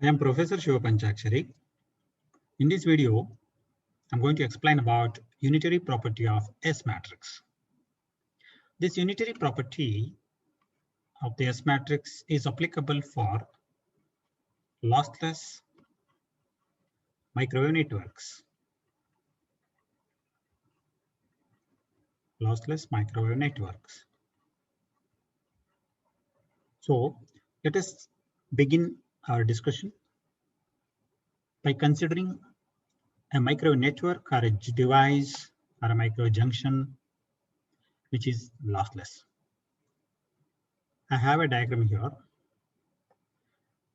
I am Professor Shiva Panchakshari. In this video, I'm going to explain about unitary property of S matrix. This unitary property of the S matrix is applicable for lossless microwave networks. Lossless microwave networks. So let us begin our discussion by considering a microwave network or a device or a micro junction which is lossless. I have a diagram here.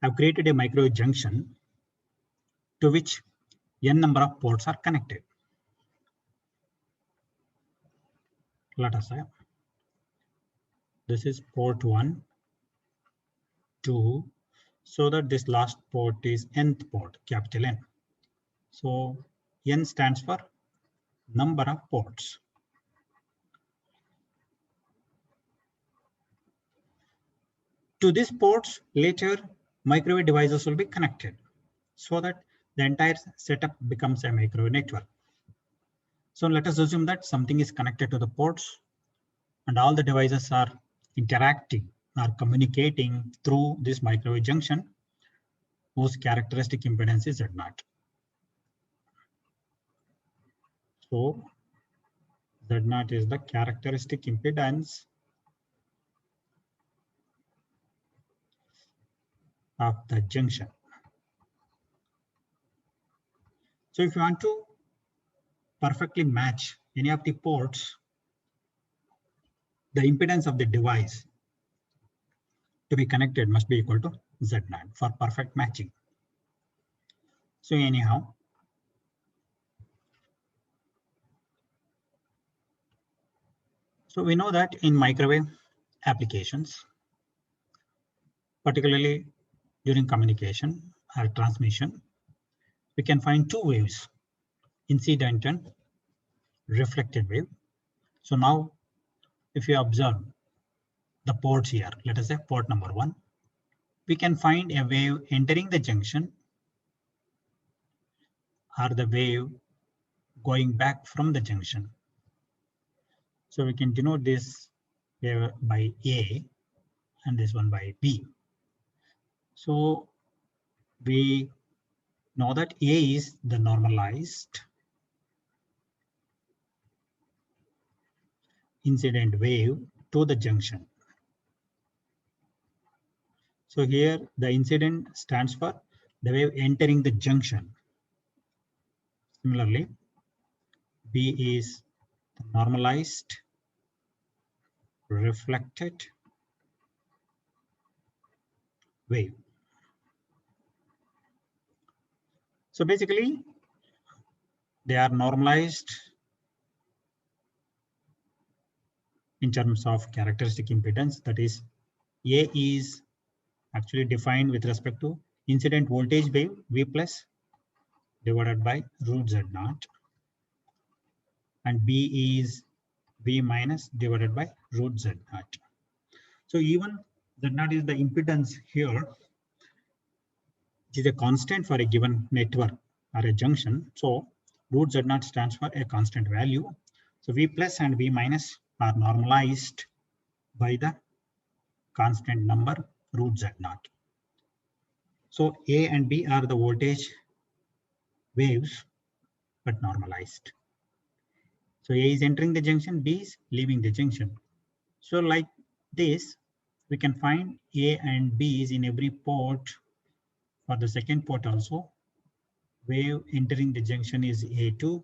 I've created a microwave junction to which n number of ports are connected. Let us say this is port 1, 2, so that this last port is nth port, capital N. So n stands for number of ports. To these ports, later microwave devices will be connected so that the entire setup becomes a microwave network. So let us assume that something is connected to the ports and all the devices are interacting, are communicating through this microwave junction whose characteristic impedance is Z0. So Z0 is the characteristic impedance of the junction. So if you want to perfectly match any of the ports, the impedance of the device to be connected must be equal to Z0 for perfect matching. So anyhow, so we know that in microwave applications, particularly during communication or transmission, we can find two waves, incident and reflected wave. So now if you observe the ports here, let us say port number 1, we can find a wave entering the junction or the wave going back from the junction. So we can denote this wave by A and this one by B. So we know that A is the normalized incident wave to the junction. So here the incident stands for the wave entering the junction. Similarly, B is the normalized reflected wave. So basically, they are normalized in terms of characteristic impedance. That is, A is actually defined with respect to incident voltage wave V plus divided by root Z0, and B is V minus divided by root Z0. So even Z0 is the impedance here, which is a constant for a given network or a junction. So root Z0 stands for a constant value. So V plus and V minus are normalized by the constant number root Z0. So A and B are the voltage waves, but normalized. So A is entering the junction, B is leaving the junction. So like this, we can find A and B is in every port. For the second port also, wave entering the junction is A2,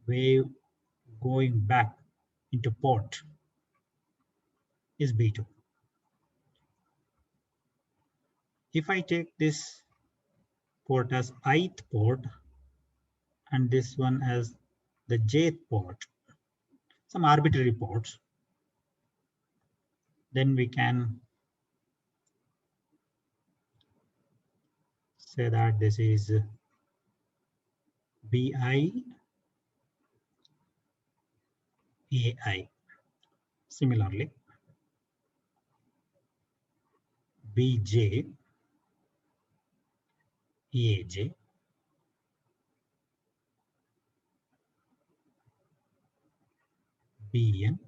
wave going back into port is B2. If I take this port as ith port and this one as the jth port, some arbitrary ports, then we can say that this is BI, AI. Similarly, BJ, EAJ, BN,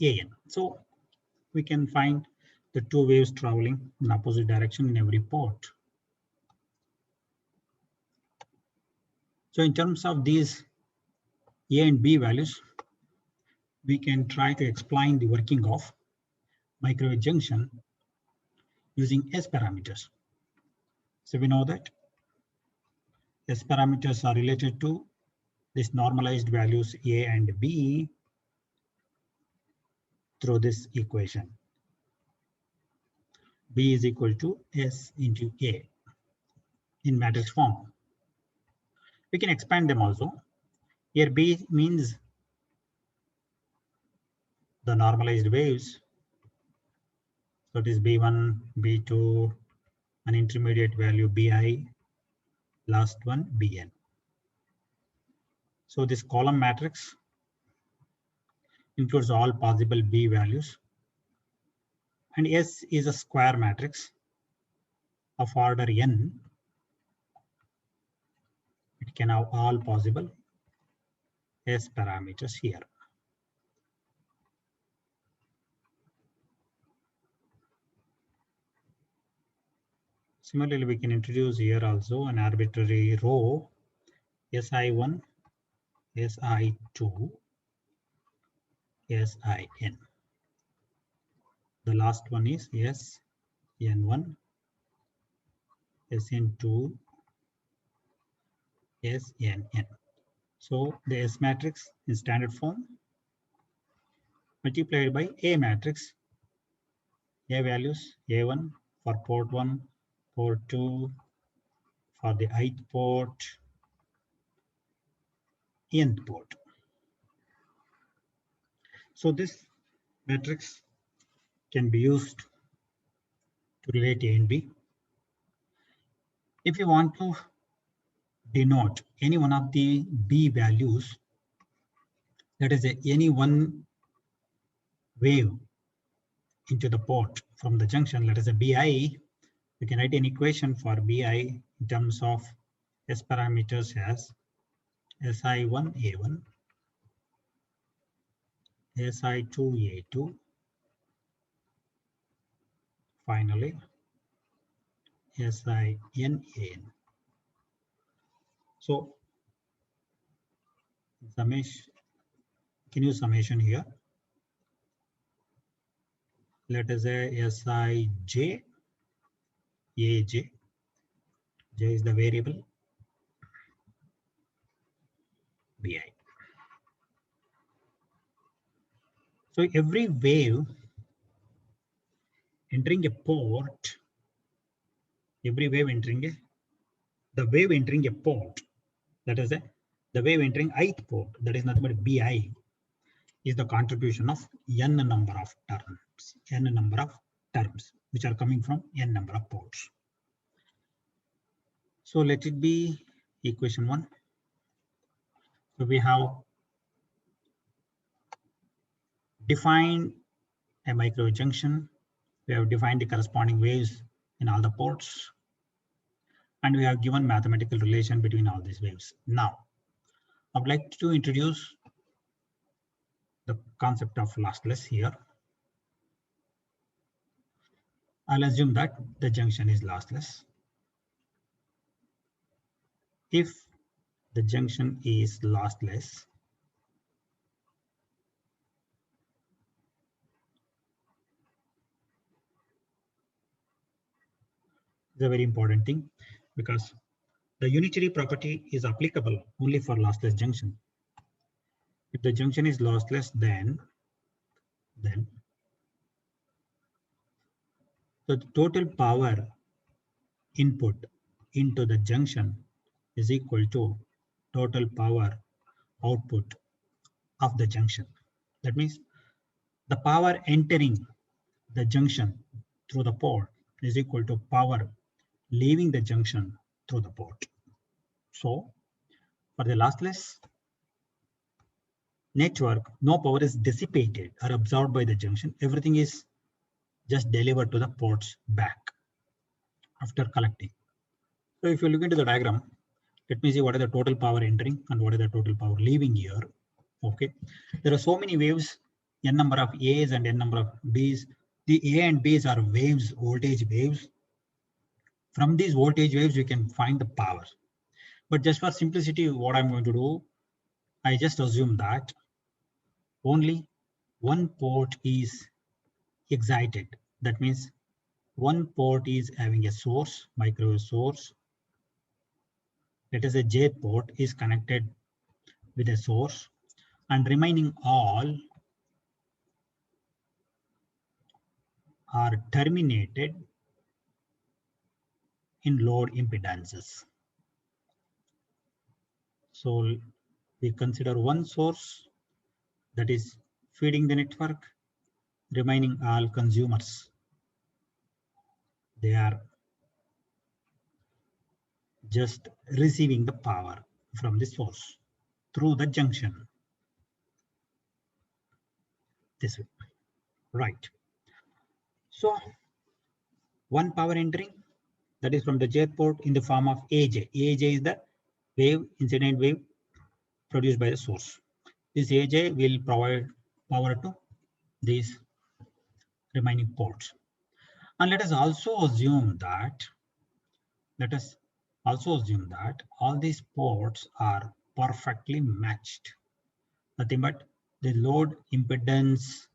AN. So we can find the two waves traveling in opposite direction in every port. So in terms of these A and B values, we can try to explain the working of microwave junction using S parameters. So we know that S parameters are related to these normalized values A and B through this equation. B is equal to S into A in matrix form. We can expand them also. Here B means the normalized waves. So it is B1, B2, an intermediate value BI, last one BN. So this column matrix includes all possible B values, and S is a square matrix of order n. It can have all possible S parameters here. Similarly, we can introduce here also an arbitrary row SI1, SI2, SIN. The last one is SN1, SN2, SNN. So the S matrix in standard form multiplied by A matrix, A values, A1 for port 1, port 2 for the ith port, nth port. So this matrix can be used to relate A and B. If you want to denote any one of the B values, that is any one wave into the port from the junction, let us say BI, we can write an equation for BI in terms of S parameters as SI1A1, SI2A2, finally SINAN. So summation, can use summation here. Let us say Sij, Aj, J is the variable, Bi. So every wave entering a port, the wave entering a port, that is the wave entering ith port, that is nothing but Bi, is the contribution of n number of terms, which are coming from n number of ports. So let it be equation 1. So we have defined a microwave junction. We have defined the corresponding waves in all the ports, and we have given mathematical relation between all these waves. Now, I would like to introduce the concept of lossless here. I'll assume that the junction is lossless. If the junction is lossless, it's a very important thing, because the unitary property is applicable only for lossless junction. If the junction is lossless, then the total power input into the junction is equal to total power output of the junction. That means the power entering the junction through the port is equal to power leaving the junction through the port. So for the lossless network, no power is dissipated or absorbed by the junction. Everything is just delivered to the ports back. after collecting. So if you look into the diagram, let me see what is the total power entering and what is the total power leaving here. Okay, there are so many waves, n number of A's and n number of B's. The A and B's are waves, voltage waves. From these voltage waves, you can find the power. But just for simplicity, what I'm going to do, I just assume that only one port is excited. That means one port is having a source, microwave source. Let us say J port is connected with a source, and remaining all are terminated in load impedances. So we consider one source that is feeding the network, remaining all consumers. They are just receiving the power from the source through the junction. This way, right? So one power entering, that is from the J port in the form of AJ. AJ is the wave, incident wave produced by the source. This AJ will provide power to these remaining ports. And let us also assume that all these ports are perfectly matched. Nothing but the load impedance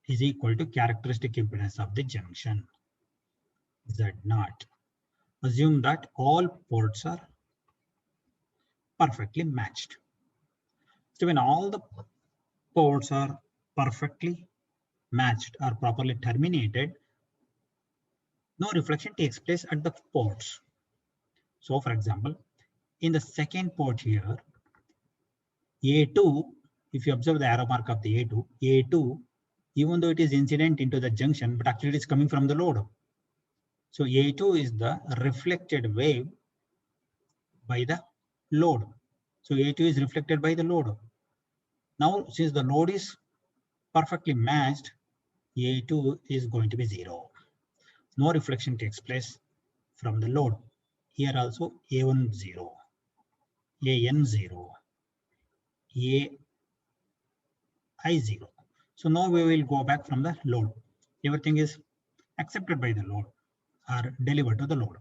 is equal to characteristic impedance of the junction, Z0. Assume that all ports are perfectly matched. So when all the ports are perfectly matched or properly terminated, no reflection takes place at the ports. So for example, in the second port here, A2, if you observe the arrow mark of the A2, even though it is incident into the junction, but actually it is coming from the load. So A2 is the reflected wave by the load. So A2 is reflected by the load. Now, since the load is perfectly matched, A2 is going to be 0. No reflection takes place from the load. Here also A1 0, AN 0, AI 0. So now we will go back from the load. Everything is accepted by the load or delivered to the load.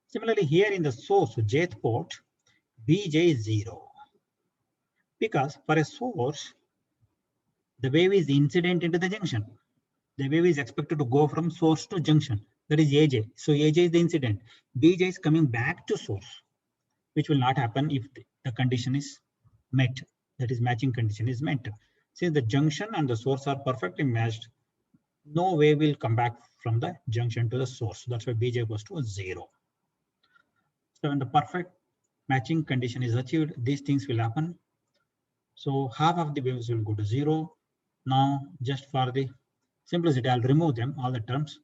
Similarly, here in the source jth port, Bj is 0. Because for a source, the wave is incident into the junction. The wave is expected to go from source to junction. That is AJ. So AJ is the incident. BJ is coming back to source, which will not happen if the condition is met. That is matching condition is met. Since the junction and the source are perfectly matched, no wave will come back from the junction to the source. That's why BJ goes to 0. So when the perfect matching condition is achieved, these things will happen. So half of the waves will go to 0. Now, just for the simplicity, I'll remove them, all the terms.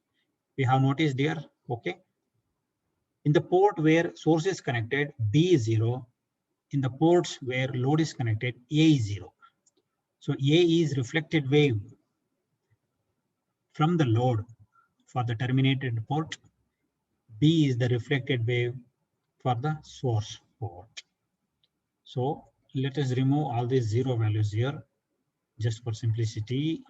We have noticed here, okay. In the port where source is connected, B is 0. In the ports where load is connected, A is 0. So A is reflected wave from the load for the terminated port. B is the reflected wave for the source port. So let us remove all these 0 values here just for simplicity.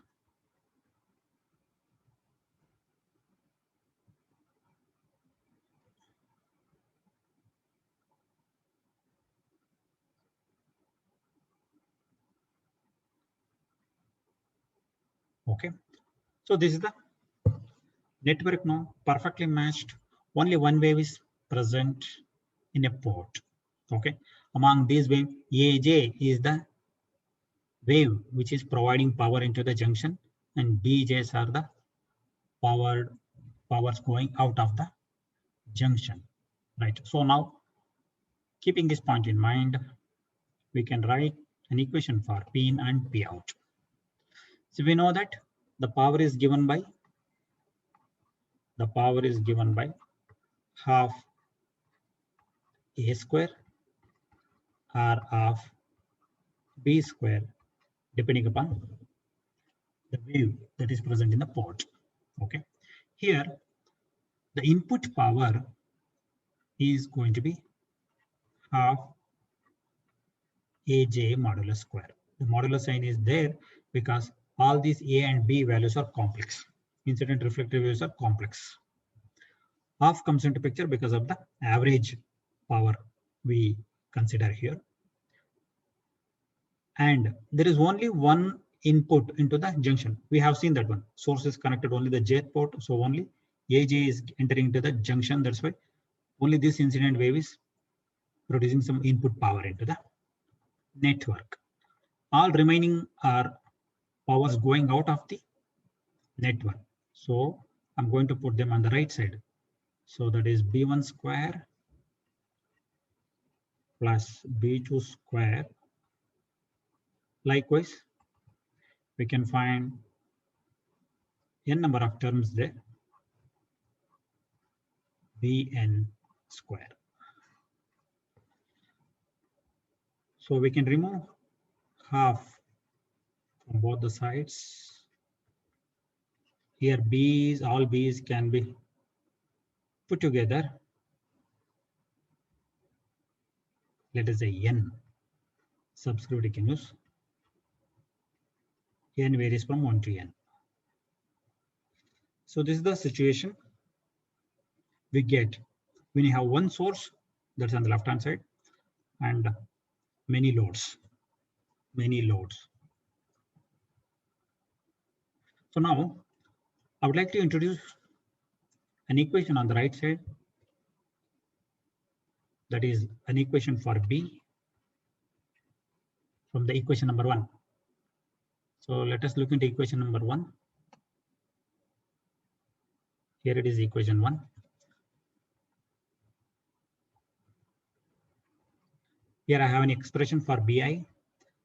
Okay, so this is the network now perfectly matched. Only one wave is present in a port. Okay, among these waves, AJ is the wave which is providing power into the junction, and BJs are the powers going out of the junction. Right. So now, keeping this point in mind, we can write an equation for P in and P out. So we know that the power is given by half A square or half B square, depending upon the wave that is present in the port. Okay. Here, the input power is going to be half AJ modulus square. The modulus sign is there because all these A and B values are complex. Incident reflective values are complex. Half comes into picture because of the average power we consider here. And there is only one input into the junction. We have seen that one. Source is connected only the jth port. So only AJ is entering into the junction. That's why only this incident wave is producing some input power into the network. All remaining are powers going out of the network. So I'm going to put them on the right side. So that is B1 square plus B2 square. Likewise, we can find n number of terms there, Bn square. So we can remove half from both the sides. Here B's, all B's can be put together. Let us say n. Subscript we can use. N varies from 1 to n. So this is the situation we get when you have one source that's on the left hand side and many loads. So now I would like to introduce an equation on the right side, that is an equation for B from the equation number 1. So let us look into equation number 1. Here it is equation 1. Here I have an expression for Bi,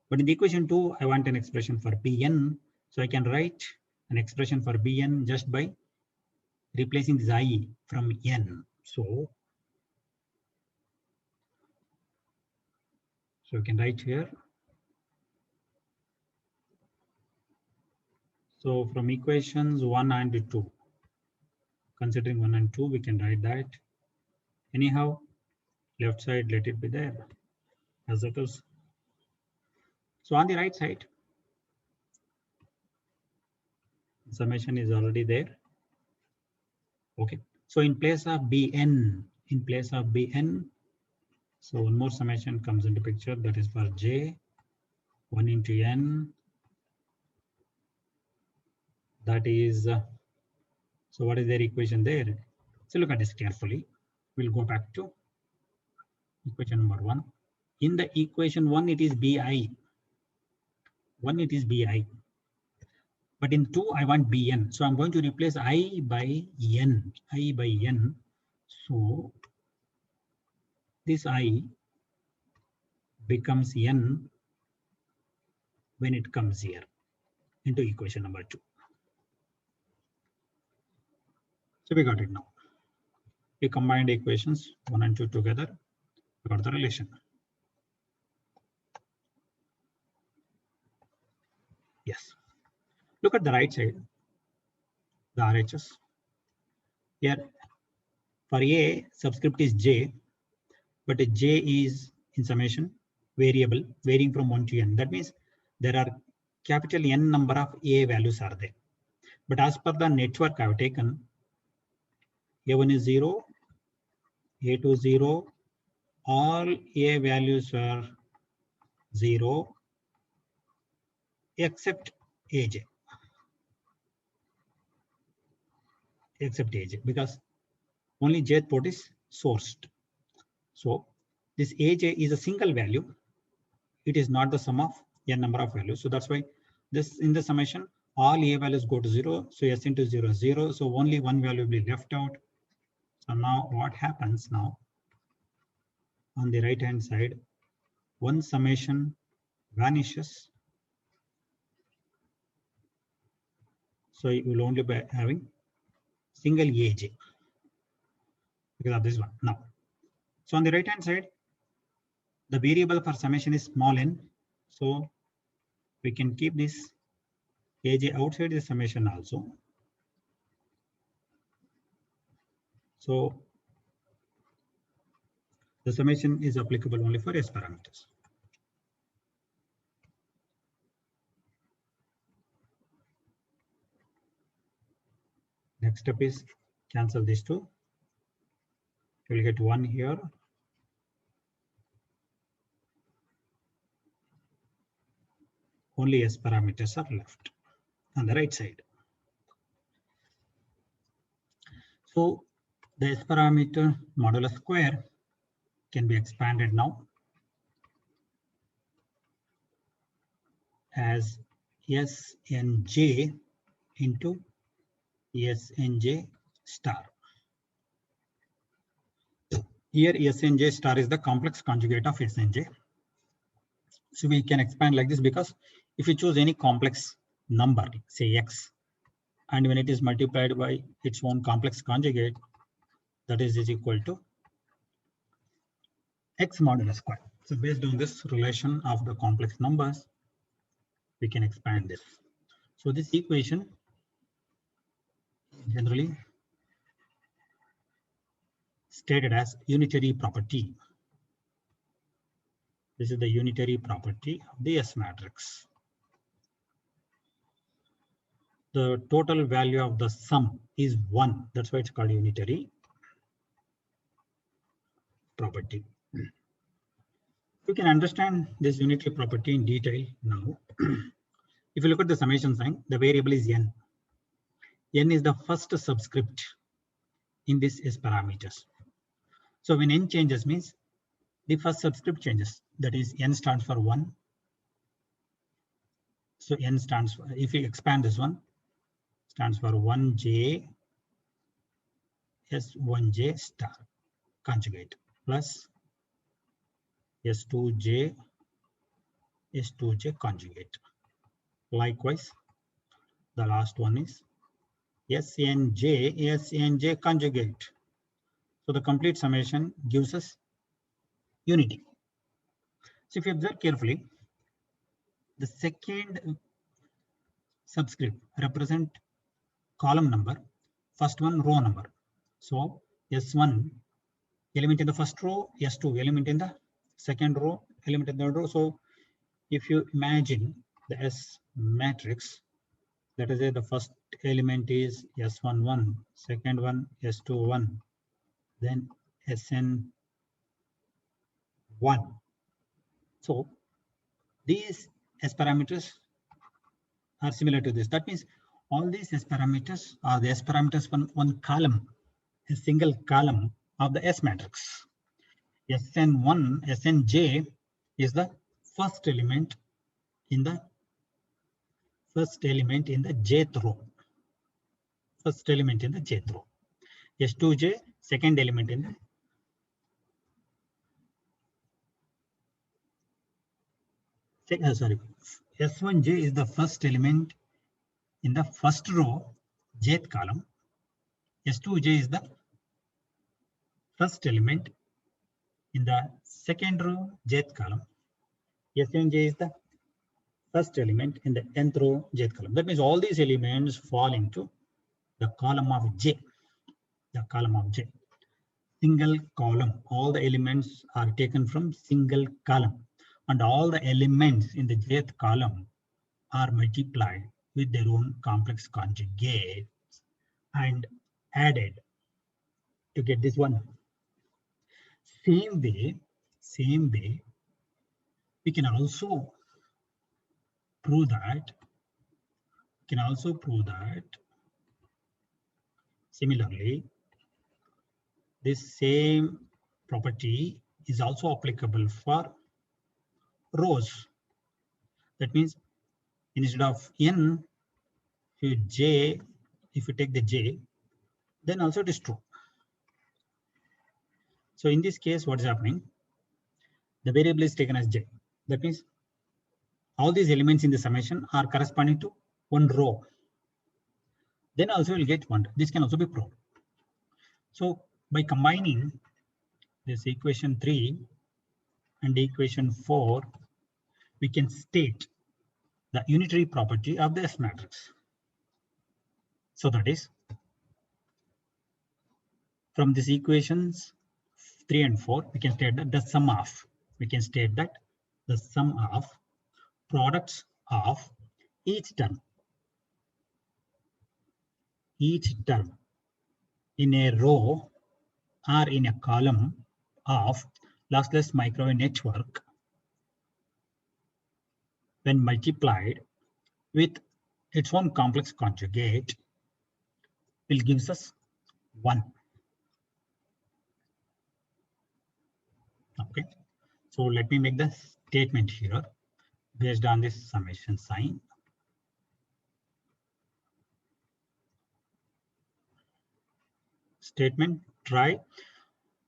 but in the equation 2, I want an expression for Bn. So I can write an expression for Bn just by replacing this I from n. So we can write here. So from equations 1 and 2, considering 1 and 2, we can write that. Anyhow, left side, let it be there as it is. So on the right side, summation is already there. Okay. So in place of Bn, so one more summation comes into picture, that is for J, 1 into n. That is, so what is their equation there? So look at this carefully. We'll go back to equation number 1. In the equation 1, it is Bi. 1, it is Bi. But in 2, I want Bn. So I'm going to replace I by n. So this I becomes n when it comes here into equation number 2. So we got it now. We combined equations 1 and 2 together. We got the relation. Yes. Look at the right side, the RHS. Here for A, subscript is J, but J is in summation variable varying from 1 to n. That means there are capital N number of A values are there. But as per the network I have taken, A1 is 0, A2 0, all A values are 0 except AJ. Because only jth port is sourced. So this AJ is a single value. It is not the sum of n number of values. So that's why this in the summation, all A values go to 0. So S into 0 is 0. So only one value will be left out. So now what happens now? On the right hand side, one summation vanishes. So you will only be having single AJ because of this one. Now, so on the right hand side, the variable for summation is small n. So we can keep this AJ outside the summation also. So the summation is applicable only for S parameters. Next step is cancel these two. You will get 1 here. Only S parameters are left on the right side. So the S parameter modulus square can be expanded now as Snj into Snj star. Here Snj star is the complex conjugate of Snj. So we can expand like this because if you choose any complex number, say x, and when it is multiplied by its own complex conjugate, that is equal to x modulus square. So based on this relation of the complex numbers, we can expand this. So this equation generally stated as unitary property. This is the unitary property of the S matrix. The total value of the sum is 1. That's why it's called unitary property. You can understand this unitary property in detail now. If you look at the summation sign, the variable is n. N is the first subscript in this S parameters. So when n changes means the first subscript changes. That is n stands for 1. So n stands for, if we expand this one, stands for 1j S1j star conjugate plus S2j S2j conjugate. Likewise, the last one is SNJ conjugate. So the complete summation gives us unity. So if you observe carefully, the second subscript represent column number, first one row number. So S1 element in the first row, S2 element in the second row, element in the third row. So if you imagine the S matrix, let us say the first element is S11, second one S21, then SN1. So these S parameters are similar to this. That means all these S parameters are the S parameters from one column, a single column of the S matrix. SN1, SNJ is the first element in the jth row. First element in the jth row. S2j, second element in the S1j is the first element in the first row jth column. S2j is the first element in the second row jth column. Snj is the first element in the nth row jth column. That means all these elements fall into the column of j. The column of j. Single column. All the elements are taken from single column, and all the elements in the jth column are multiplied with their own complex conjugates and added to get this one. Same way, we can also prove that. Similarly, this same property is also applicable for rows. That means instead of n, if you take the j, then also it is true. So in this case, what is happening? The variable is taken as j. That means all these elements in the summation are corresponding to one row. Then also we'll get 1. This can also be proved. So by combining this equation 3 and equation 4, we can state the unitary property of the S matrix. So that is From these equations 3 and 4, we can state that the sum of, products of each term in a row or in a column of lossless microwave network when multiplied with its own complex conjugate will gives us 1. Okay, so let me make the statement here based on this summation sign. Statement try.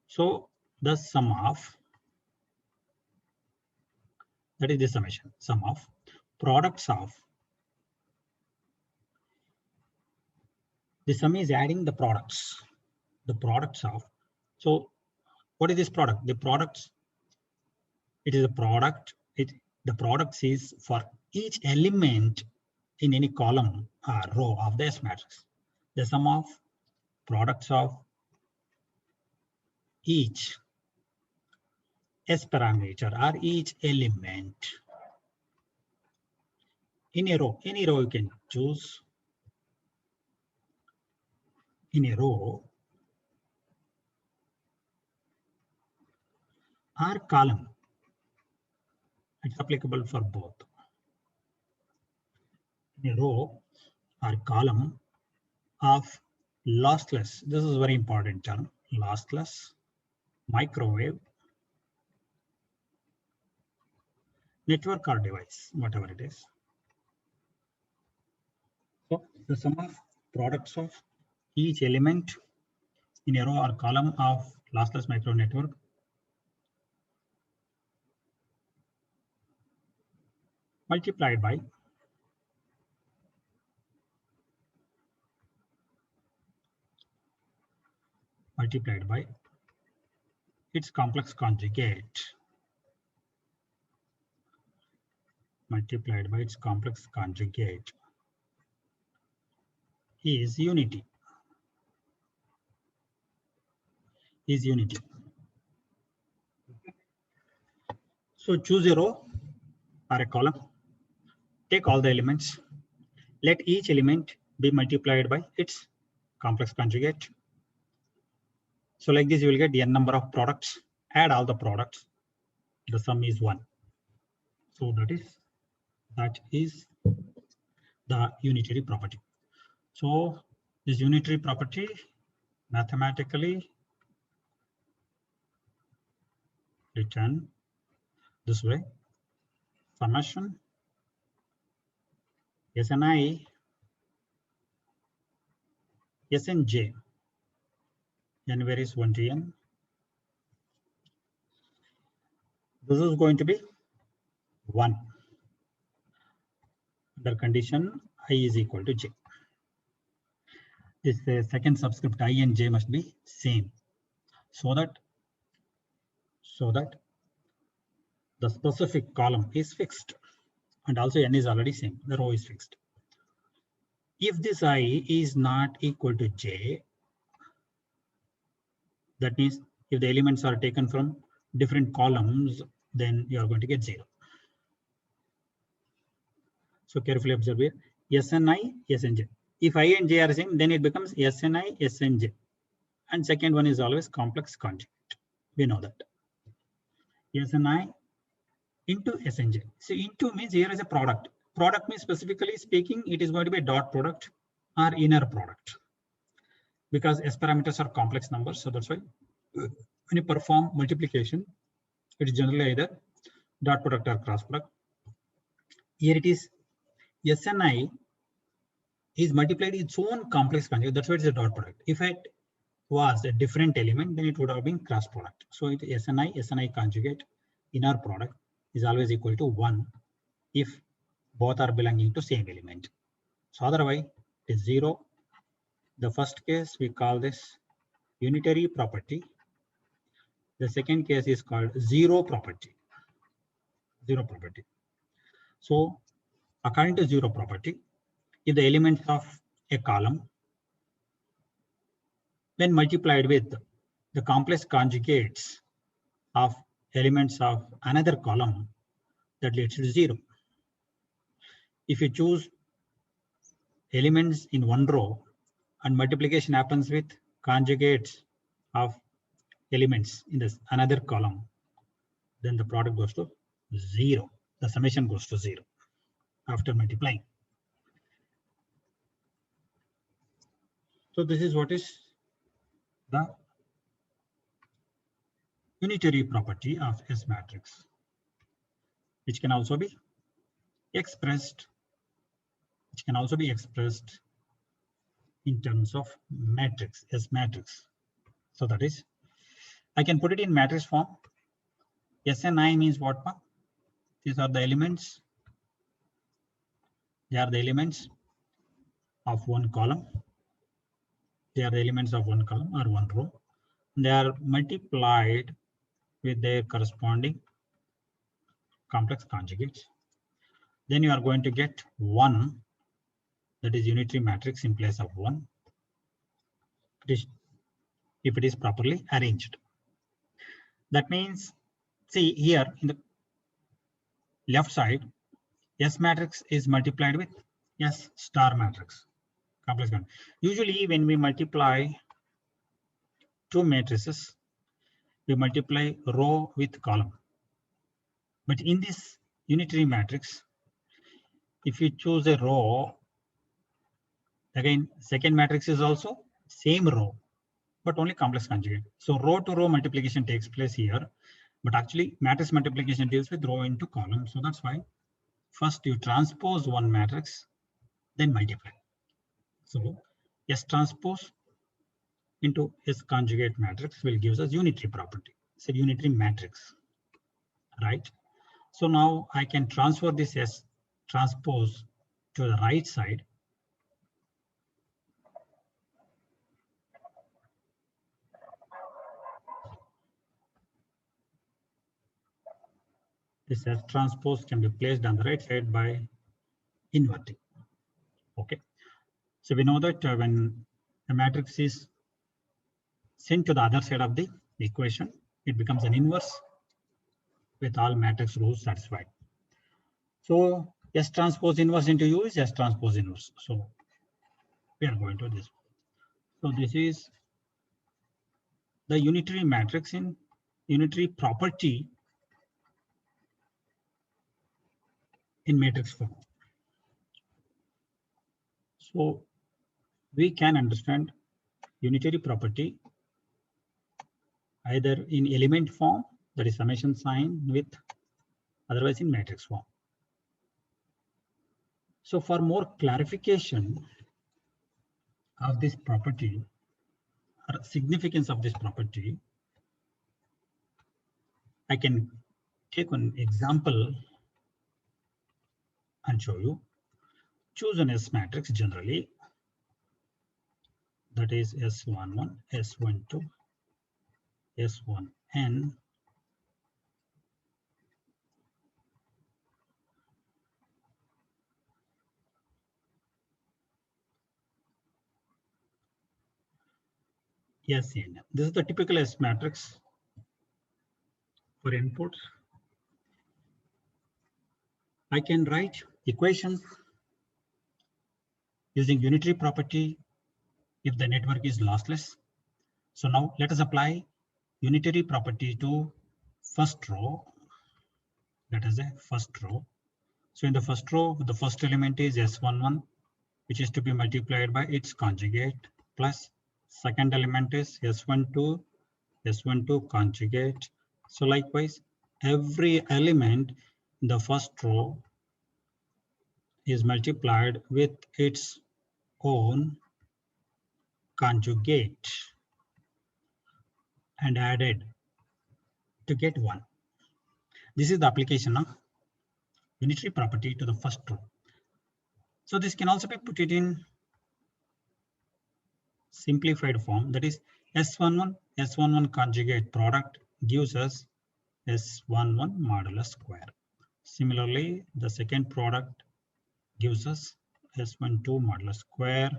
So the sum of, that is the summation, sum of products of, the sum is adding the products of. So what is this product? The products, it is a product. The products is for each element in any column or row of the S matrix. The sum of products of each S parameter or each element in a row. Any row you can choose. In a row or column. It's applicable for both. In a row or column of lossless, this is a very important term, lossless microwave network or device, whatever it is. So the sum of products of each element in a row or column of lossless microwave network multiplied by its complex conjugate. Is unity. So choose a row or a column, take all the elements, let each element be multiplied by its complex conjugate. So like this, you will get n number of products, add all the products, the sum is 1. So that is the unitary property. So this unitary property mathematically written this way: summation Sni Snj, n varies 1 to n. This is going to be 1 under condition I is equal to j. This second subscript I and j must be same, so that the specific column is fixed, and also n is already same, the row is fixed. If this I is not equal to j, that means if the elements are taken from different columns, then you are going to get 0. So carefully observe here, Sni, Snj. If I and j are same, then it becomes Sni, Snj. And second one is always complex conjugate. We know that. Sni into Snj. So into means here is a product. Product means specifically speaking, it is going to be a dot product or inner product, because S parameters are complex numbers. So that's why when you perform multiplication, it is generally either dot product or cross product. Here it is Sni is multiplied its own complex conjugate. That's why it's a dot product. If it was a different element, then it would have been cross product. So it Sni conjugate inner product is always equal to 1 if both are belonging to same element. So otherwise it is 0. The first case we call this unitary property. The second case is called zero property. So according to zero property, if the elements of a column when multiplied with the complex conjugates of elements of another column, that leads to 0. If you choose elements in one row and multiplication happens with conjugates of elements in this another column, then the product goes to 0. The summation goes to 0 after multiplying. So this is what is the unitary property of S matrix, which can also be expressed in terms of matrix, S matrix. So that is, I can put it in matrix form. SNI means what? These are the elements. They are the elements of one column. They are the elements of one column or one row. They are multiplied with their corresponding complex conjugates. Then you are going to get 1, that is unitary matrix in place of 1, if it is properly arranged. That means, see here in the left side, S matrix is multiplied with S star matrix, complex conjugate. Usually when we multiply two matrices, we multiply row with column. But in this unitary matrix, if you choose a row, again, second matrix is also same row, but only complex conjugate. So row to row multiplication takes place here, but actually matrix multiplication deals with row into column. So that's why first you transpose one matrix, then multiply. So S transpose into S conjugate matrix will give us unitary property. It's a unitary matrix, right? So now I can transfer this S transpose to the right side. This S transpose can be placed on the right side by inverting. Okay. So we know that when a matrix is sent to the other side of the equation, it becomes an inverse with all matrix rules satisfied. So S transpose inverse into U is S transpose inverse. So we are going to this. So this is the unitary matrix in unitary property in matrix form. So we can understand unitary property either in element form, that is summation sign, with otherwise in matrix form. So for more clarification of this property or significance of this property, I can take an example and show you. Choose an S matrix generally, that is S11, S12, S1n. Sn. This is the typical S matrix for inputs. I can write equations using unitary property if the network is lossless. So now let us apply unitary property to first row. That is a first row. So in the first row, the first element is S11, which is to be multiplied by its conjugate, plus second element is S12, S12 conjugate. So likewise, every element in the first row is multiplied with its own conjugate and added to get 1. This is the application of unitary property to the first row. So this can also be put it in simplified form, that is S11 conjugate product gives us S11 modulus square. Similarly, the second product gives us S12 modulus square,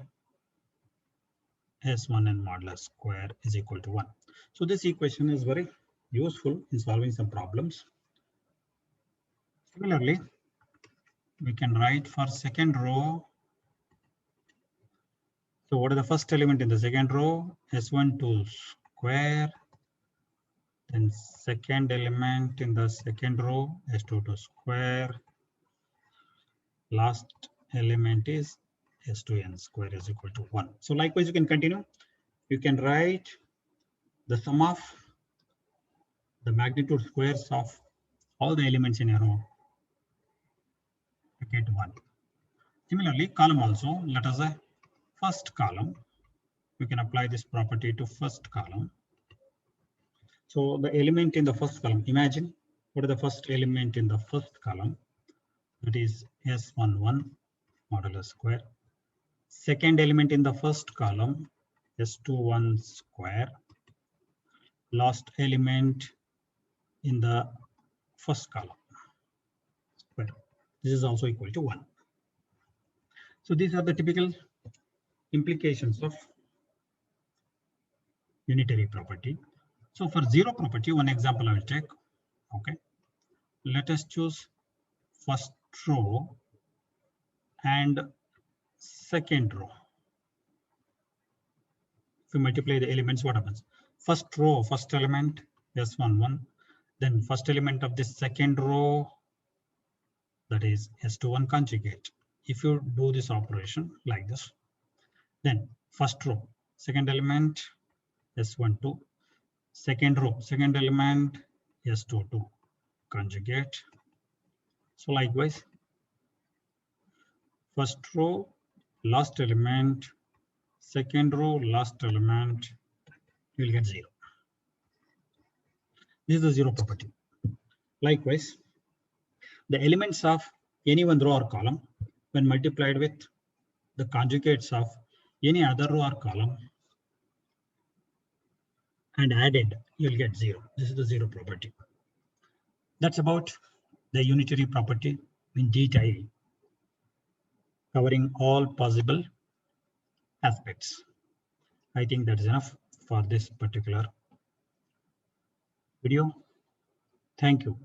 S1n modulus square is equal to 1. So this equation is very useful in solving some problems. Similarly, we can write for second row. So what is the first element in the second row? S12 square. Then second element in the second row, S22 square. Last element is S2n square is equal to 1. So likewise, you can continue. You can write the sum of the magnitude squares of all the elements in a row to get 1. Similarly, column also, let us say first column. We can apply this property to first column. So the element in the first column, imagine what is the first element in the first column? That is S11 modulus square. Second element in the first column, S21 square. Last element in the first column square. This is also equal to 1. So these are the typical implications of unitary property. So for zero property, one example I will take. Okay, let us choose first row and second row. If we multiply the elements, what happens? First row, first element, S11. Then first element of this second row, that is S21 conjugate. If you do this operation like this, then first row, second element, S12. Second row, second element, S22 conjugate. So likewise, first row, last element, second row, last element, you will get 0. This is the zero property. Likewise, the elements of any one row or column, when multiplied with the conjugates of any other row or column and added, you'll get 0. This is the zero property. That's about the unitary property in detail, covering all possible aspects. I think that is enough for this particular video. Thank you.